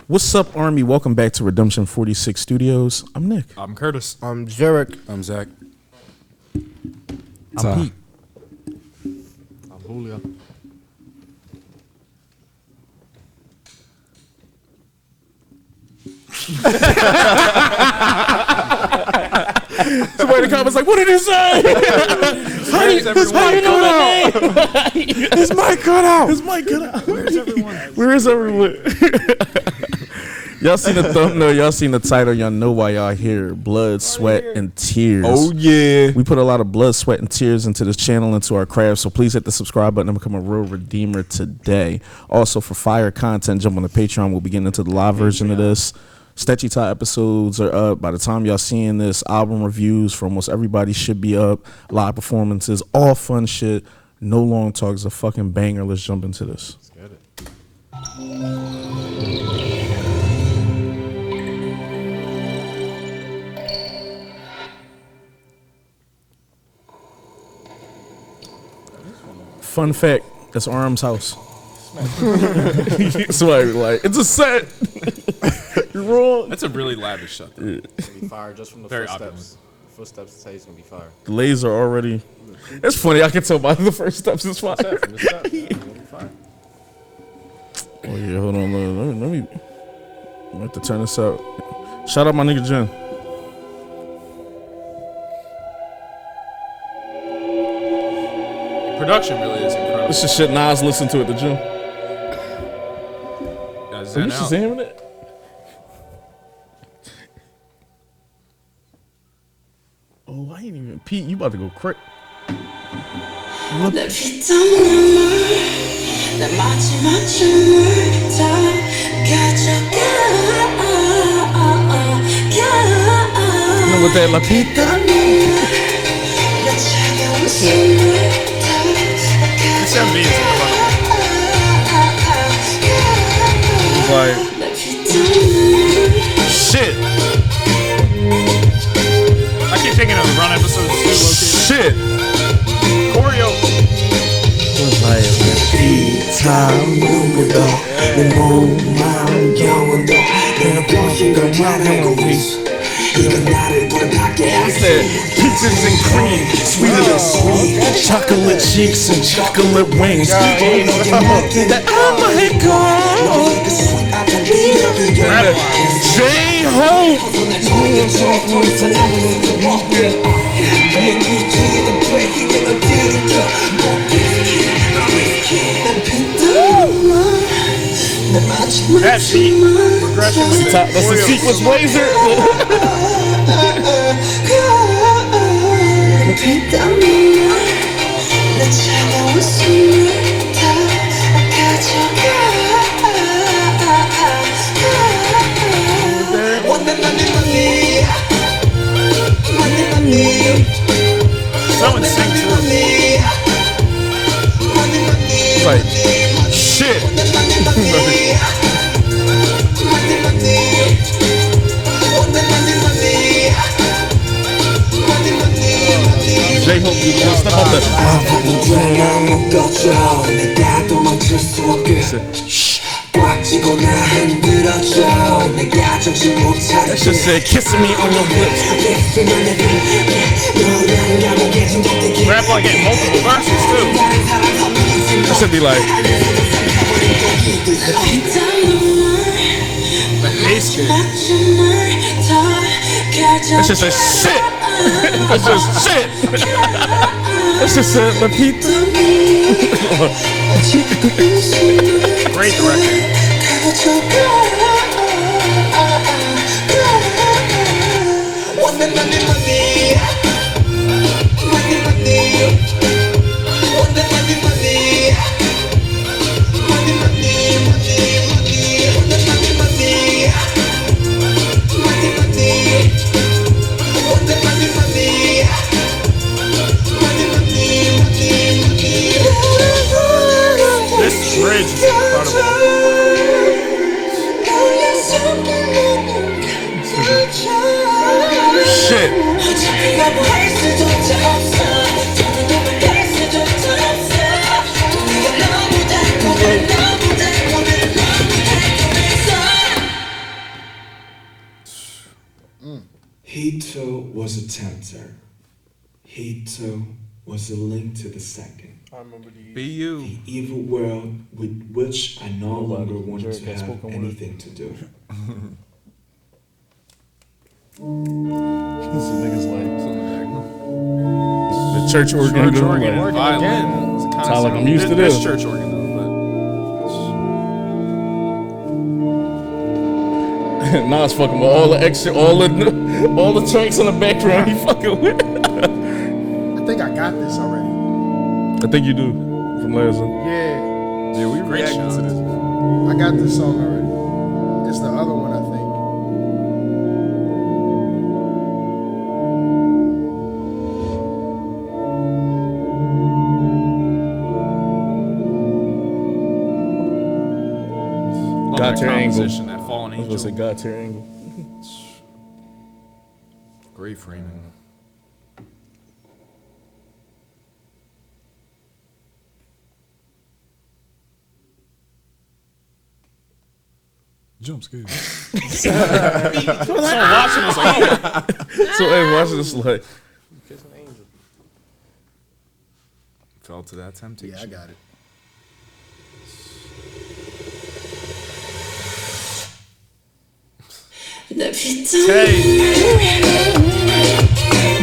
What's up, Army? Welcome back to Redemption 46 Studios. I'm Nick. I'm Curtis. I'm Jarek. I'm Zach. I'm Pete. I'm Julio. Somebody in the comments like, what did he say? How do you know that name? His mic cut out. His mic cut out. Where's everyone? Where is everyone? Y'all seen the thumbnail, y'all seen the title, y'all know why y'all here. Blood, sweat, and tears. Oh, yeah. We put a lot of blood, sweat, and tears into this channel, into our craft, so please hit the subscribe button and become a real redeemer today. Also, for fire content, jump on the Patreon. We'll be getting into the live version of this. Sketchy Tie episodes are up. By the time y'all seeing this, album reviews for almost everybody should be up. Live performances, all fun shit. No long talks, a fucking banger. Let's jump into this. Let's get it. Fun fact, that's Arm's house. Somebody like, it's a set. You're wrong. That's a really lavish shot. It's gonna be fire just from the Very footsteps. Footsteps say it's gonna be fire. The laser already. It's funny, I can tell by the first steps it's fire. From the steps, yeah, it's gonna be fire. Oh yeah, hold on, let me I have to turn this up. Shout out my nigga Jen. Production really is incredible. This is shit Nas listened to at the gym. Guys, Are zen you out. Shazamming it? Oh, I ain't even. Pete, you about to go crazy. You know what that La Pita? This MV is incredible. Like, shit. I keep thinking of the Run episodes. Shit. Choreo. He said, peaches and cream, sweeter than sweet, chocolate cheeks and chocolate wings. That I'ma hit J-Hope. That beat progression with That's the sequence laser. Someone sing to it. It's like, shit. J-Hope, you step up the. That shit said, kissing me on your lips. Rap like it multiple verses too. That should be like, The bass kick. that shit said, shit. That just shit. That shit said, La Pita. Great direction. This bridge is incredible. He too was a tempter. He too was a link to the second. I remember the Be you. The evil world with which I no longer wanted to have spoken word. anything to do. This nigga's like the church organ. Church organ. Like, Violin. It's kinda Sound like I'm sound- used to this this. church organ though, Nas fucking with all the extra, all the tracks in the background. He fucking with. I think I got this already. I think you do from last one. Yeah, Yeah, we reacted to this. I got this song already. It's the other one, I think. Got your angle. Composition, that fallen I was angel. gonna say got your angle. Great framing. Jump scare. So hey, watching this like Fell to that temptation. Yeah, I got it.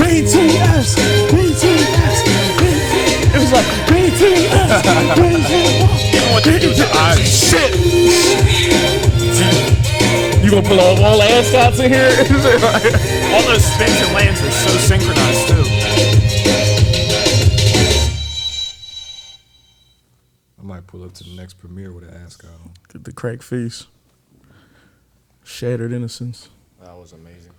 BTS, BTS, it was like BTS, Even what they do with the eyes. Shit! You gonna pull all the ascots in here? All those spins and lands are so synchronized too. I might pull up to the next premiere with an ascot on. Get the crack face, shattered innocence. That was amazing.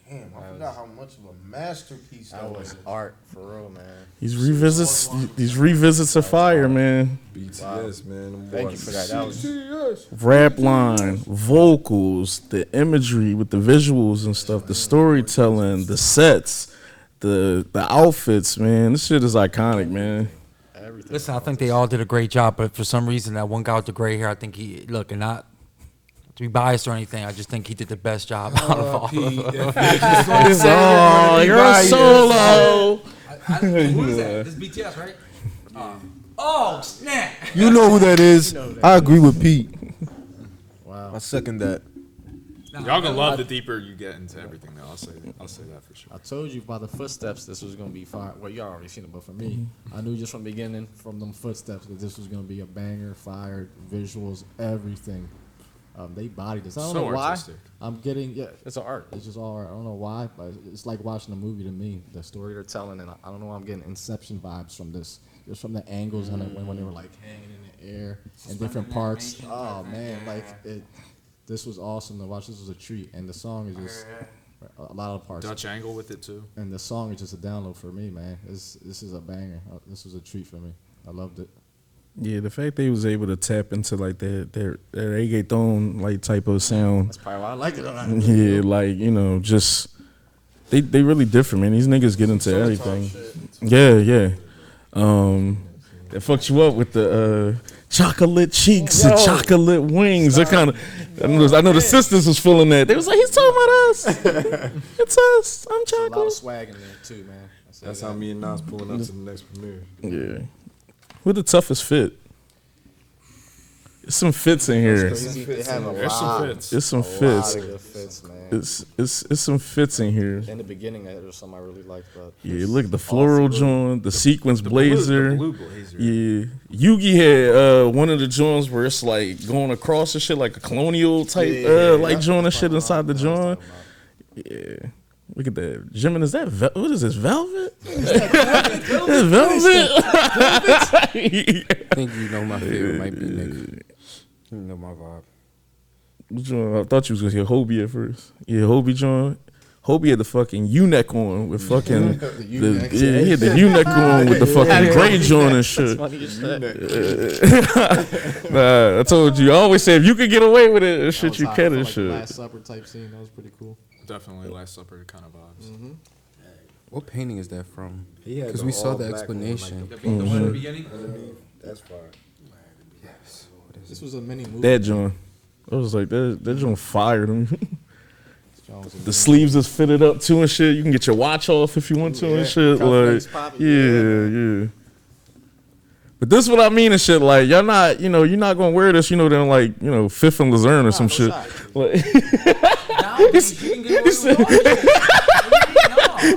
Damn, I forgot how much of a masterpiece That was art for real, man. These revisits of fire, man. BTS, man. them Thank you boys. for that. That was Rap line, vocals, the imagery with the visuals and stuff, the storytelling, the sets, the outfits, man. This shit is iconic, man. everything. Listen, I think they all did a great job, but for some reason, that one guy with the gray hair, I think he, look, and not to be biased or anything, I just think he did the best job out of all of them. Oh, you're a solo. Who is that? This is BTS, right? Oh, snap. You know who that is. I agree with Pete. Wow. I second that. Y'all gonna love the deeper you get into everything. Though I'll say that for sure. I told you by the footsteps this was gonna be fire. Well, you already seen it, but for me, I knew just from the beginning, from them footsteps, that this was gonna be a banger, fire, visuals, everything. They bodied this. I don't So know why. artistic. I'm getting it's an art. It's just all art. I don't know why, but it's like watching a movie to me. The story they're telling, and I don't know why I'm getting Inception vibes from this. Just from the angles on it when they were like hanging in the air and different parts. Oh man, like it. This was awesome to watch. This was a treat, and the song is just a lot of parts. Dutch angle with it too. And the song is just a download for me, man. This is a banger. This was a treat for me. I loved it. Yeah, the fact they was able to tap into like their reggaeton like type of sound. That's probably why I liked it. Yeah, like, you know, just they really different, man. These niggas get into everything. Yeah. That fucks you up with the chocolate cheeks and chocolate wings. That kind of. I know the sisters was feeling that. They was like, he's talking about us. It's us. I'm A lot of chocolate. swag in there too, man. That's how me and Nas pulling up to the next premiere. Yeah. Who the toughest fit? There's some fits in here. They have a There's some lot. fits. It's some A lot fits. of good fits, man. It's some fits in here. In the beginning, there was some I really liked, but Yeah, look at the floral joint, the sequence blazer. The blue blazer. Yeah, Yugi had one of the joints where it's like going across the shit like a colonial type like joint and shit inside the joint. Yeah, look at that. Jimin, is that what is this, velvet? That's velvet. I think you know my favorite might be Nick. You know my vibe. Which one? I thought you was gonna hear Hobie at first. Yeah, Hobie joint. Hobie had the fucking U-neck on with fucking he had the U-neck on with the fucking gray joint and shit. Nah, I told you. I always say if you could get away with it, and shit, you can and like shit. Last Supper type scene. That was pretty cool. Definitely Last Supper kind of vibes. What painting is that from? He had Because the we saw all the black one, like explanation. The one in the beginning? That's fire. This was a mini movie. That joint. I was like, that joint fired him. The sleeves is fitted up too and shit. You can get your watch off if you want to and shit. Like, yeah. But this is what I mean and shit. Like, y'all not, you're not gonna wear this, then like, Fifth and Luzerne or some shit. Like,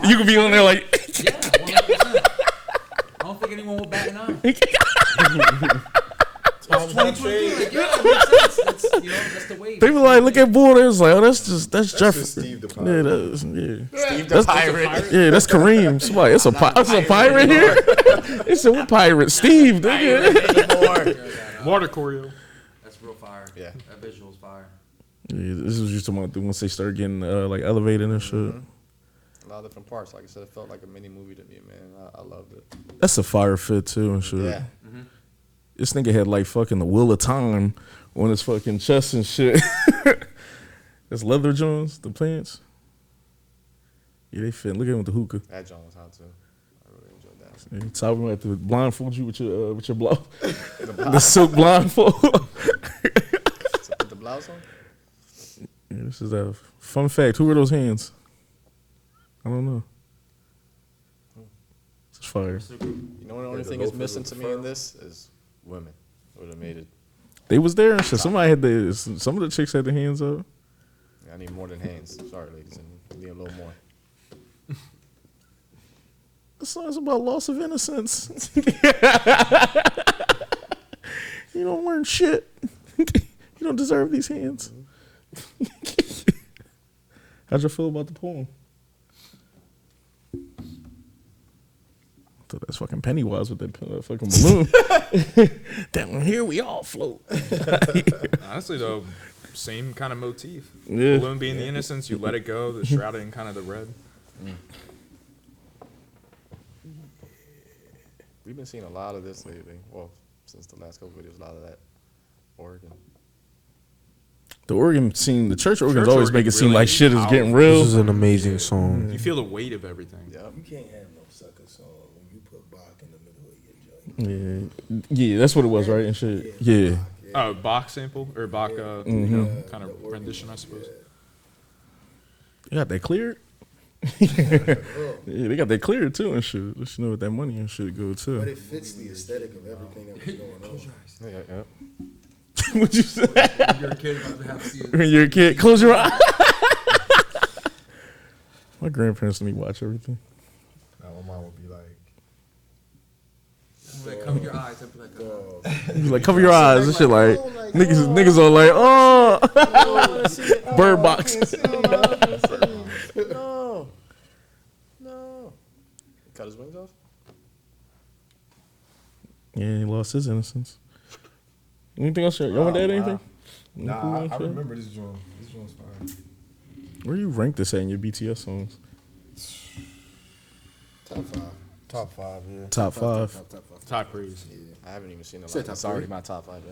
you can be on there like. Yeah, 100%. I don't think anyone will bat an eye. It's 2022. Like, yeah, it makes sense. That's the wave. People like look at Bull. It's like, oh, that's Jeffrey. Steve the Yeah, Pirate. Steve the Pirate. Yeah, that's Kareem. Somebody, it's a pirate here. It's a what pirate? Steve. Water choreo. That's real fire. Yeah. That visual's fire. Yeah, this was just about once they start getting like elevated and shit. A lot of different parts. Like I said, it felt like a mini movie to me, man. I loved it. That's a fire fit too and shit. Yeah. This nigga had like fucking the Wheel of Time on his fucking chest and shit. That's leather Jones, the pants. Yeah, they fit. Look at him with the hookah. That John was hot too. I really enjoyed that. Yeah, Top gonna have to blindfold you with your blouse. The silk blindfold. So put the blouse on? Yeah, this is a fun fact. Who are those hands? I don't know. It's fire. You know, the only thing is missing to me in this is women. Would have made it. They was there and shit. Somebody had some of the chicks had their hands up. I need more than hands. Sorry, ladies. I need a little more. The song's about loss of innocence. You don't learn shit. You don't deserve these hands. How'd you feel about the poem? I thought that's fucking Pennywise with that fucking balloon. Down here we all float. Honestly, though, same kind of motif. Yeah. Balloon being the innocence, you let it go, the shrouded in kind of the red. We've been seeing a lot of this lately. Well, since the last couple videos, a lot of that. Oregon. The Oregon scene, the church organs Church always organ make it seem really like shit is powerful. getting real. This is an amazing song. You feel the weight of everything. Yep. You can't have no sucker song when you put Bach in the middle of your joint. Yeah, that's what it was, right? And shit. Yeah. Oh, Bach sample or Bach, kind of rendition, I suppose. You got that cleared? Yeah, they got that cleared too and shit. Let you know what that money and shit go But too. it fits the aesthetic of everything that was going on. Yeah. What you say? You're a kid about to have to see it. When you're a kid, close your eyes. My grandparents let me watch everything. Now my mom would be like, Like, cover your eyes. I'd be like, He was like, cover your eyes. This shit like niggas are like, oh, bird box. No. Cut his wings off? Yeah, he lost his innocence. Anything else? You want to add anything? nah, I remember this joint. This joint's fine. Where you rank this at in your BTS songs? Top 5. Top 5, yeah. Top five. Top praise. I haven't even seen it. Said Like, top it's already three. my top 5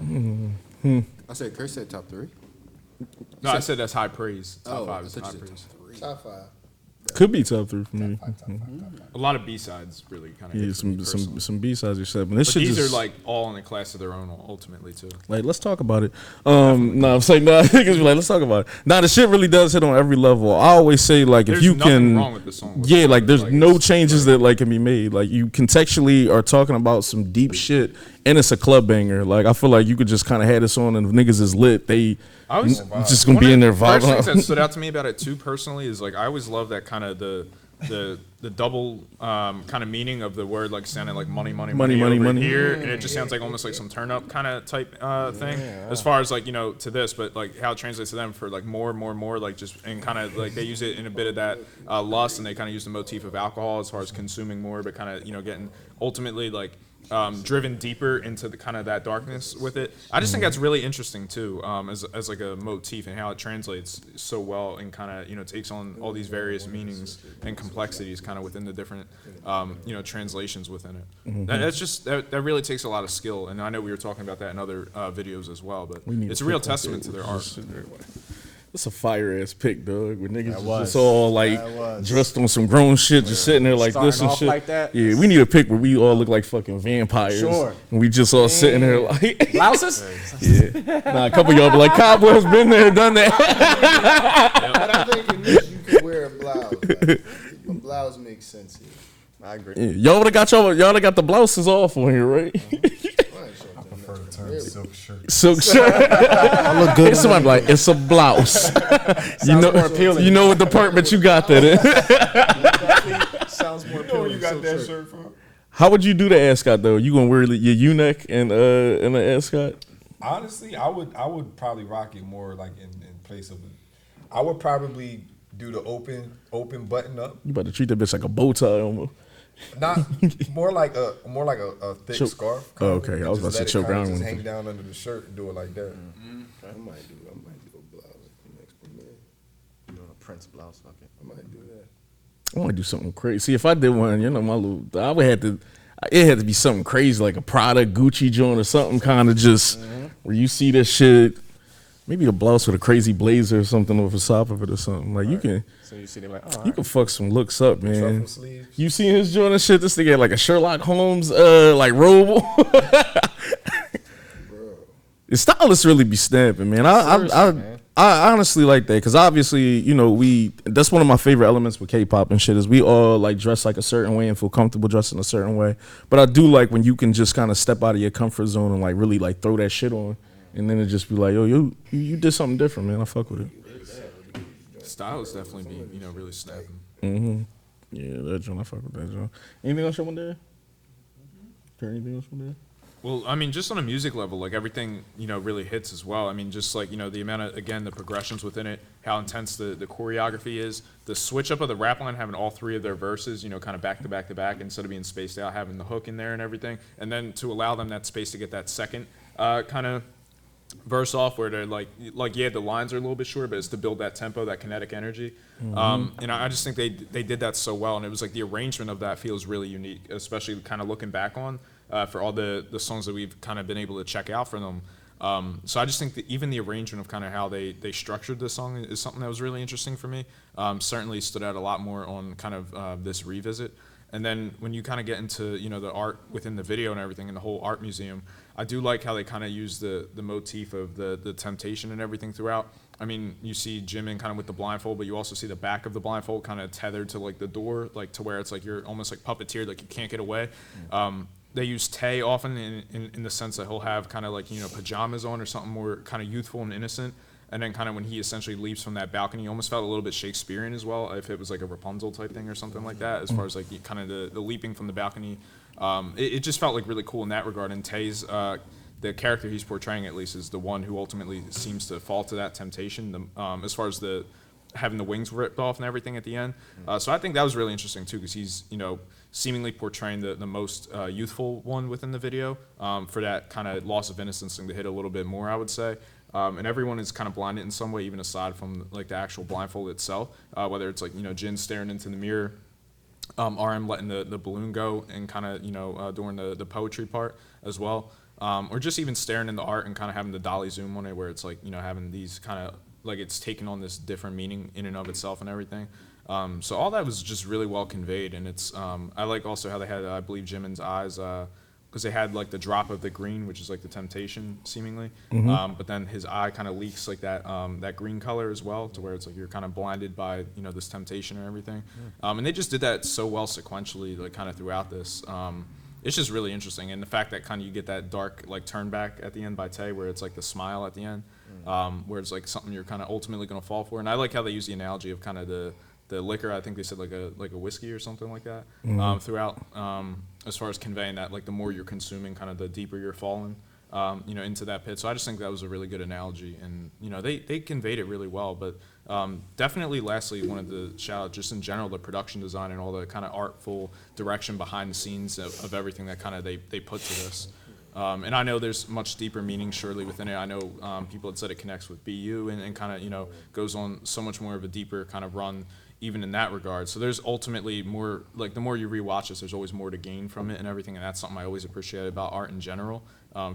yet. I said Chris said top 3. No, I said that's high praise. Top Oh, 5 I is thought high you said praise. top 3. Top 5. Could be top 3 for me. A lot of B-sides really kind of. Yeah, some B-sides you said, but this But shit these just are like all in a class of their own ultimately too. like, let's talk about it. No, I'm saying no. Niggas be like, let's talk about it. Nah, the shit really does hit on every level. I always say like, if There's you nothing can, wrong with the song. yeah, like there's no it's- changes that like can be made. Like you contextually are talking about some deep shit, and it's a club banger. Like I feel like you could just kind of have this on, and if niggas is lit, they I was just gonna be in there First things that vibing. stood out to me about it too personally is like I always love that kind of the double kind of meaning of the word, like sounding like money over here, and it just sounds like almost like some turn up kind of type thing as far as like to this, but like how it translates to them for like more like just and kind of like they use it in a bit of that lust, and they kind of use the motif of alcohol as far as consuming more, but kind of getting ultimately like driven deeper into the kind of that darkness with it. I just think that's really interesting too, as like a motif and how it translates so well and kind of takes on all these various meanings and complexities kind of within the different translations within it. That's just that really takes a lot of skill, and I know we were talking about that in other videos as well, but it's a real testament to their art. That's a fire ass pick, dog. Where niggas That was was. just all like That was. dressed on some grown shit, just sitting there like this Starting and off shit. like that? Yeah, we need a pick where we all look like fucking vampires. Sure. And we just all sitting there like Blouses? yeah. Nah, a couple of y'all be like, Cobweb's been there, done that. But I think in this you can wear a blouse. Like, a blouse makes sense here. I agree. Yeah, y'all would have got y'all got the blouses off on here, right? I prefer the term silk shirt. Silk shirt. I look good. Somebody be like, it's a blouse. more appealing. You know what department you got that in. Sounds more Oh, appealing. you got Silk that shirt. shirt from? How would you do the ascot though? You gonna wear your U-neck and an ascot? Honestly, I would probably rock it more like in place of it. I would probably do the open button up. You about to treat that bitch like a bow tie almost. Not more like a thick Choke. scarf. Oh, okay. I was about to say choke down. around Just with hang it. down under the shirt and do it like that. I might do a blouse at the next premiere. You doing a Prince blouse? Okay. I might do that. I want to do something crazy. See, if I did one, you know, I would have to. It had to be something crazy, like a Prada, Gucci joint, or something kind of just where you see this shit. Maybe a blouse with a crazy blazer or something over the top of it or something. Like you can, So you see them like, oh, you can fuck some looks up, man. Truffle sleeves. You seen his joint and shit? This nigga had like a Sherlock Holmes like robe. The stylists really be snapping, man. I honestly like that because obviously, you know, that's one of my favorite elements with K-pop and shit is we all like dress like a certain way and feel comfortable dressing a certain way. But I do like when you can just kind of step out of your comfort zone and like really like throw that shit on, and then it just be like, yo, you did something different, man. I fuck with it. Styles definitely be, really snapping. Mm-hmm. Yeah, that joint. I fuck with that joint. Anything else you want there? Anything else you want there? Well, I mean, just on a music level, like everything, really hits as well. I mean, just like, the amount of, again, the progressions within it, how intense the choreography is, the switch up of the rap line, having all three of their verses, kind of back to back to back, instead of being spaced out, having the hook in there and everything. And then to allow them that space to get that second kind of verse off where they're like, yeah, the lines are a little bit short, but it's to build that tempo, that kinetic energy. And I just think they did that so well. And it was like the arrangement of that feels really unique, especially kind of looking back on. For all the songs that we've kind of been able to check out from them. So I just think that even the arrangement of kind of how they structured the song is something that was really interesting for me. Certainly stood out a lot more on kind of this revisit. And then when you kind of get into, the art within the video and everything and the whole art museum, I do like how they kind of use the motif of the temptation and everything throughout. I mean, you see Jimin kind of with the blindfold, but you also see the back of the blindfold kind of tethered to like the door, like to where it's like you're almost like puppeteered, like you can't get away. They use Tae often in the sense that he'll have kind of like, pajamas on or something more kind of youthful and innocent. And then kind of when he essentially leaps from that balcony, almost felt a little bit Shakespearean as well, if it was like a Rapunzel type thing or something like that, as far as like kind of the leaping from the balcony. It just felt like really cool in that regard. And Tae's, the character he's portraying at least, is the one who ultimately seems to fall to that temptation, as far as having the wings ripped off and everything at the end. So I think that was really interesting too, because he's, seemingly portraying the most youthful one within the video, for that kind of loss of innocence thing to hit a little bit more, I would say. And everyone is kind of blinded in some way, even aside from like the actual blindfold itself, whether it's like, Jin staring into the mirror, RM letting the balloon go and kind of, during the poetry part as well, or just even staring in the art and kind of having the dolly zoom on it where it's like, having these kind of, like it's taking on this different meaning in and of itself and everything. So all that was just really well conveyed, and it's I like also how they had I believe Jimin's eyes, because they had like the drop of the green, which is like the temptation seemingly, but then his eye kind of leaks like that green color as well, to where it's like you're kind of blinded by this temptation and everything, and they just did that so well sequentially, like kind of throughout this. It's just really interesting, and the fact that kind of you get that dark like turn back at the end by Tae, where it's like the smile at the end, where it's like something you're kind of ultimately going to fall for. And I like how they use the analogy of kind of the liquor. I think they said like a whiskey or something like that, throughout, as far as conveying that like the more you're consuming, kind of the deeper you're falling, into that pit. So I just think that was a really good analogy, and they conveyed it really well. But definitely, lastly, wanted to shout out just in general the production design and all the kind of artful direction behind the scenes of everything that kind of they put to this. And I know there's much deeper meaning surely within it. I know people had said it connects with BU and kind of goes on so much more of a deeper kind of run even in that regard. So there's ultimately more, like the more you rewatch this, there's always more to gain from it and everything, and that's something I always appreciate about art in general,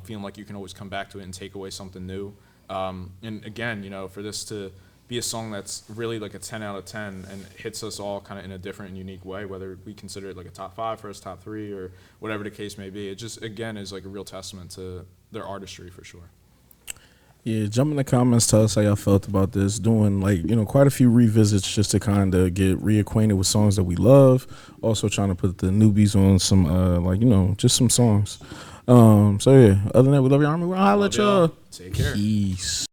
feeling like you can always come back to it and take away something new. And again, for this to be a song that's really like a 10 out of 10 and hits us all kind of in a different and unique way, whether we consider it like a top 5 for us, top 3, or whatever the case may be. It just, again, is like a real testament to their artistry for sure. Yeah, jump in the comments, tell us how y'all felt about this. Doing like, quite a few revisits just to kind of get reacquainted with songs that we love. Also trying to put the newbies on some, just some songs. So yeah, other than that, we love your army. We'll holla at y'all. Take care. Peace.